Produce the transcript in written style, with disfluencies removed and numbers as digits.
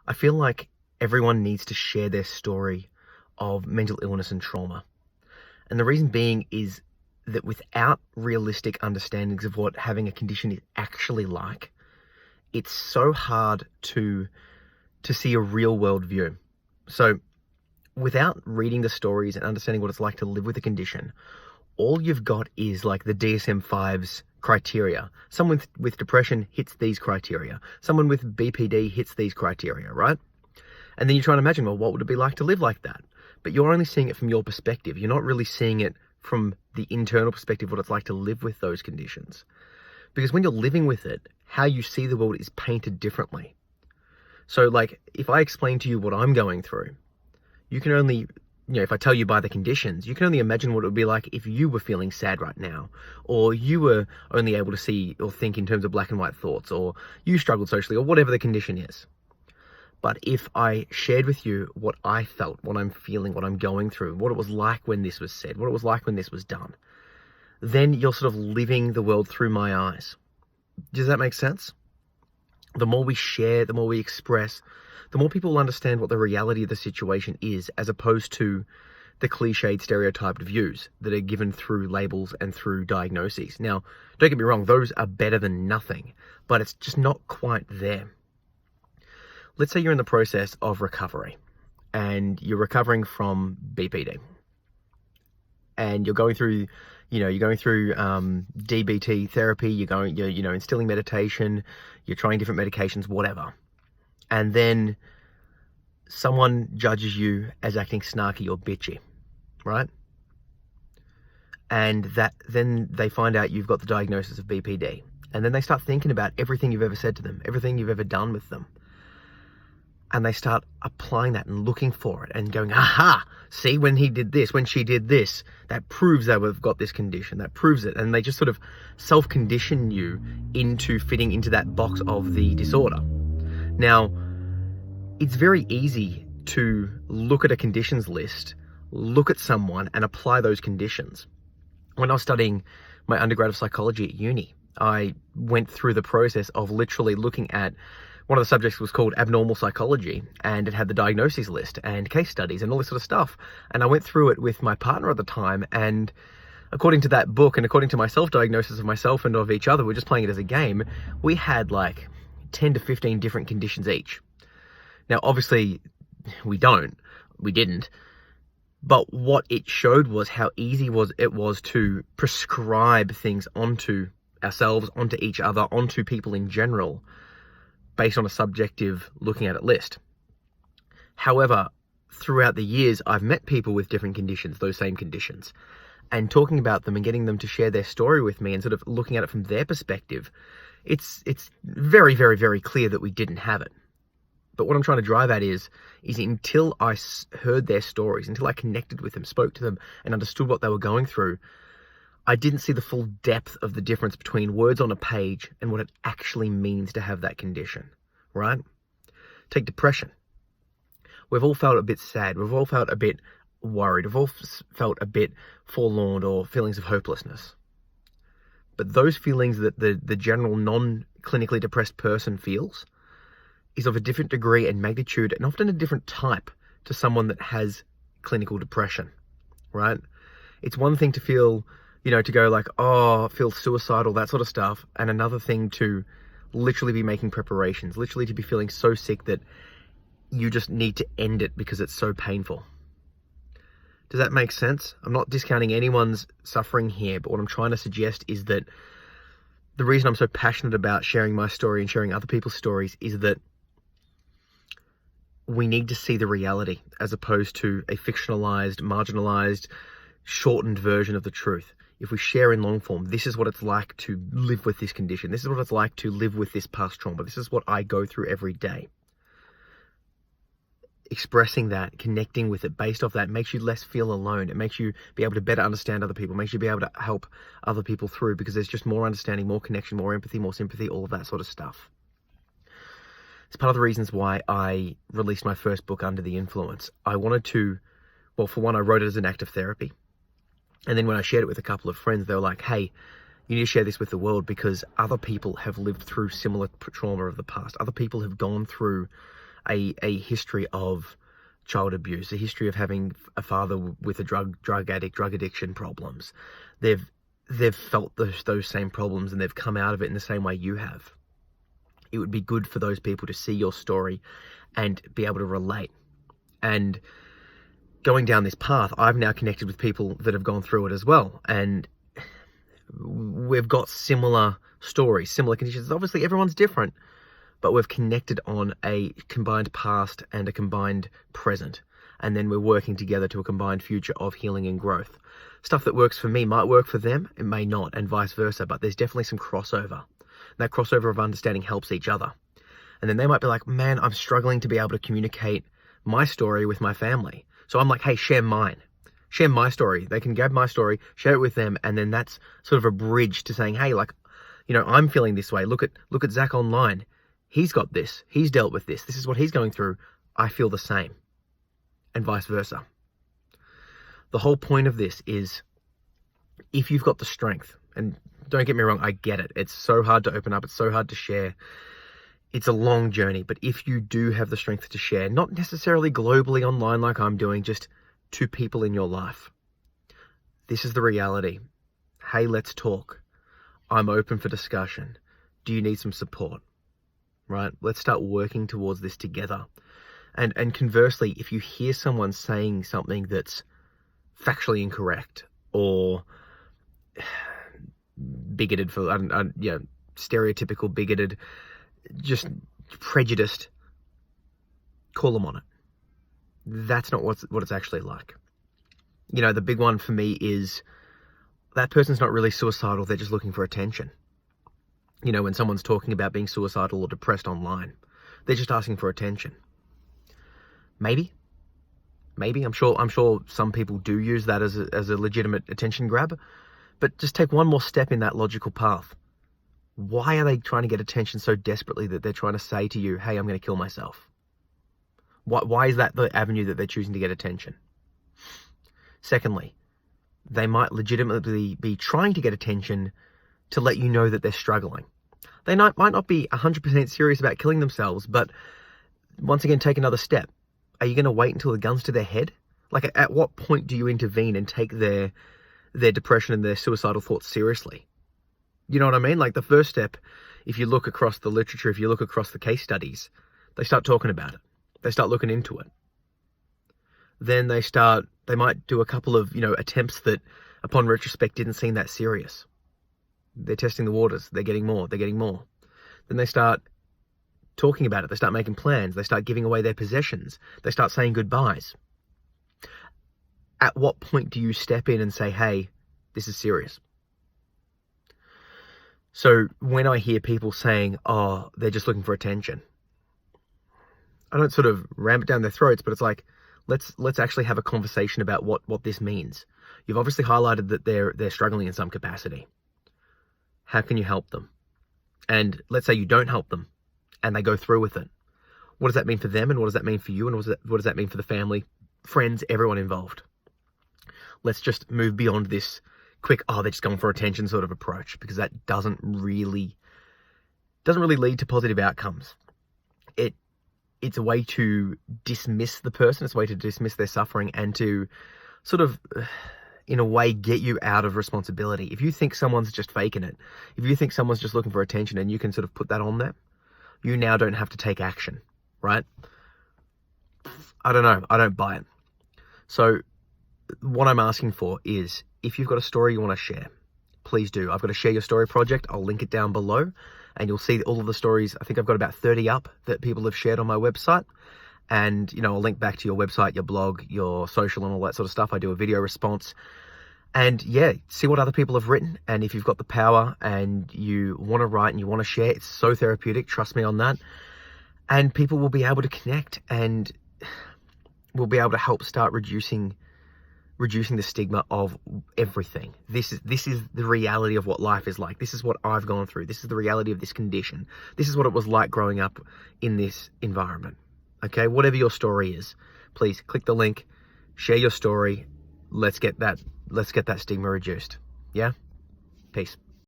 I feel like everyone needs to share their story of mental illness and trauma. And the reason being is that without realistic understandings of what having a condition is actually like, it's so hard to see a real world view. So without reading the stories and understanding what it's like to live with a condition, all you've got is like the DSM-5's criteria. Someone with depression hits these criteria. Someone with BPD hits these criteria, right? And then you're trying to imagine, well, what would it be like to live like that? But you're only seeing it from your perspective. You're not really seeing it from the internal perspective, what it's like to live with those conditions. Because when you're living with it, how you see the world is painted differently. So like, if I explain to you what I'm going through, you can only, if I tell you by the conditions, you can only imagine what it would be like if you were feeling sad right now, or you were only able to see or think in terms of black and white thoughts, or you struggled socially, or whatever the condition is. But if I shared with you what I felt, what I'm feeling, what I'm going through, what it was like when this was said, what it was like when this was done, then you're sort of living the world through my eyes. Does that make sense? The more we share, the more we express, the more people will understand what the reality of the situation is, as opposed to the cliched, stereotyped views that are given through labels and through diagnoses. Now, don't get me wrong, those are better than nothing, but it's just not quite there. Let's say you're in the process of recovery and you're recovering from BPD and you're going through, DBT therapy, you're instilling meditation, you're trying different medications, whatever. And then someone judges you as acting snarky or bitchy, right? And then they find out you've got the diagnosis of BPD. And then they start thinking about everything you've ever said to them, everything you've ever done with them. And they start applying that and looking for it and going, aha, see, when he did this, when she did this, that proves that we've got this condition, that proves it. And they just sort of self-condition you into fitting into that box of the disorder. Now, it's very easy to look at a conditions list, look at someone and apply those conditions. When I was studying my undergrad of psychology at uni, I went through the process of literally looking at, one of the subjects was called abnormal psychology, and it had the diagnoses list and case studies and all this sort of stuff. And I went through it with my partner at the time, and according to that book and according to my self-diagnosis of myself and of each other, we're just playing it as a game, we had like 10 to 15 different conditions each. Now, obviously, we didn't. But what it showed was how easy it was to prescribe things onto ourselves, onto each other, onto people in general, based on a subjective looking at it list. However, throughout the years, I've met people with different conditions, those same conditions, and talking about them and getting them to share their story with me and sort of looking at it from their perspective, it's very, very, very clear that we didn't have it. But what I'm trying to drive at is until I heard their stories, until I connected with them, spoke to them, and understood what they were going through, I didn't see the full depth of the difference between words on a page and what it actually means to have that condition, right? Take depression. We've all felt a bit sad. We've all felt a bit worried. We've all felt a bit forlorn or feelings of hopelessness. But those feelings that the general non-clinically depressed person feels is of a different degree and magnitude, and often a different type to someone that has clinical depression, right? It's one thing to feel, to go like, oh, feel suicidal, that sort of stuff. And another thing to literally be making preparations, literally to be feeling so sick that you just need to end it because it's so painful. Does that make sense? I'm not discounting anyone's suffering here, but what I'm trying to suggest is that the reason I'm so passionate about sharing my story and sharing other people's stories is that we need to see the reality as opposed to a fictionalized, marginalized, shortened version of the truth. If we share in long form, this is what it's like to live with this condition. This is what it's like to live with this past trauma. This is what I go through every day. Expressing that, connecting with it based off that makes you less feel alone. It makes you be able to better understand other people, makes you be able to help other people through, because there's just more understanding, more connection, more empathy, more sympathy, all of that sort of stuff. It's part of the reasons why I released my first book, Under the Influence. I wanted to, well, for one, I wrote it as an act of therapy. And then when I shared it with a couple of friends, they were like, hey, you need to share this with the world because other people have lived through similar trauma of the past. Other people have gone through a history of child abuse, a history of having a father with a drug addiction problems. They've felt those same problems, and they've come out of it in the same way you have. It would be good for those people to see your story and be able to relate. And going down this path, I've now connected with people that have gone through it as well, and we've got similar stories, similar conditions. Obviously everyone's different, but we've connected on a combined past and a combined present. And then we're working together to a combined future of healing and growth. Stuff that works for me might work for them, it may not, and vice versa, but there's definitely some crossover. And that crossover of understanding helps each other. And then they might be like, man, I'm struggling to be able to communicate my story with my family. So I'm like, hey, share mine. Share my story. They can grab my story, share it with them, and then that's sort of a bridge to saying, hey, like, you know, I'm feeling this way. Look at Zach online. He's got this. He's dealt with this. This is what he's going through. I feel the same. And vice versa. The whole point of this is, if you've got the strength, and don't get me wrong, I get it. It's so hard to open up. It's so hard to share. It's a long journey. But if you do have the strength to share, not necessarily globally online like I'm doing, just to people in your life, this is the reality. Hey, let's talk. I'm open for discussion. Do you need some support? Right? Let's start working towards this together. And conversely, if you hear someone saying something that's factually incorrect or bigoted for, stereotypical bigoted, just prejudiced, call them on it. That's not what it's actually like. You know, the big one for me is that person's not really suicidal. They're just looking for attention. You know, when someone's talking about being suicidal or depressed online, they're just asking for attention. Maybe. I'm sure some people do use that as a legitimate attention grab, but just take one more step in that logical path. Why are they trying to get attention so desperately that they're trying to say to you, hey, I'm going to kill myself? Why is that the avenue that they're choosing to get attention? Secondly, they might legitimately be trying to get attention to let you know that they're struggling. They might not be 100% serious about killing themselves, but once again, take another step. Are you going to wait until the gun's to their head? Like, at what point do you intervene and take their depression and their suicidal thoughts seriously? You know what I mean? Like, the first step, if you look across the literature, if you look across the case studies, they start talking about it. They start looking into it. Then they might do a couple of, attempts that upon retrospect didn't seem that serious. They're testing the waters. They're getting more. Then they start talking about it. They start making plans. They start giving away their possessions. They start saying goodbyes. At what point do you step in and say, hey, this is serious? So when I hear people saying, oh, they're just looking for attention, I don't sort of ram it down their throats, but it's like, let's actually have a conversation about what this means. You've obviously highlighted that they're struggling in some capacity. How can you help them? And let's say you don't help them and they go through with it. What does that mean for them, and what does that mean for you, and what does that mean for the family, friends, everyone involved? Let's just move beyond this quick, they're just going for attention sort of approach, because that doesn't really lead to positive outcomes. It's a way to dismiss the person. It's a way to dismiss their suffering and to sort of, in a way, get you out of responsibility. If you think someone's just faking it, if you think someone's just looking for attention and you can sort of put that on them, you now don't have to take action, right? I don't know. I don't buy it. So what I'm asking for is, if you've got a story you want to share, please do. I've got a Share Your Story project. I'll link it down below, and you'll see all of the stories. I think I've got about 30 up that people have shared on my website. And, I'll link back to your website, your blog, your social, and all that sort of stuff. I do a video response. And yeah, see what other people have written. And if you've got the power and you want to write and you want to share, it's so therapeutic. Trust me on that. And people will be able to connect, and we'll be able to help start reducing the stigma of everything. This is the reality of what life is like. This is what I've gone through. This is the reality of this condition. This is what it was like growing up in this environment. Okay, whatever your story is, please click the link, share your story. Let's get that stigma reduced. Yeah? Peace.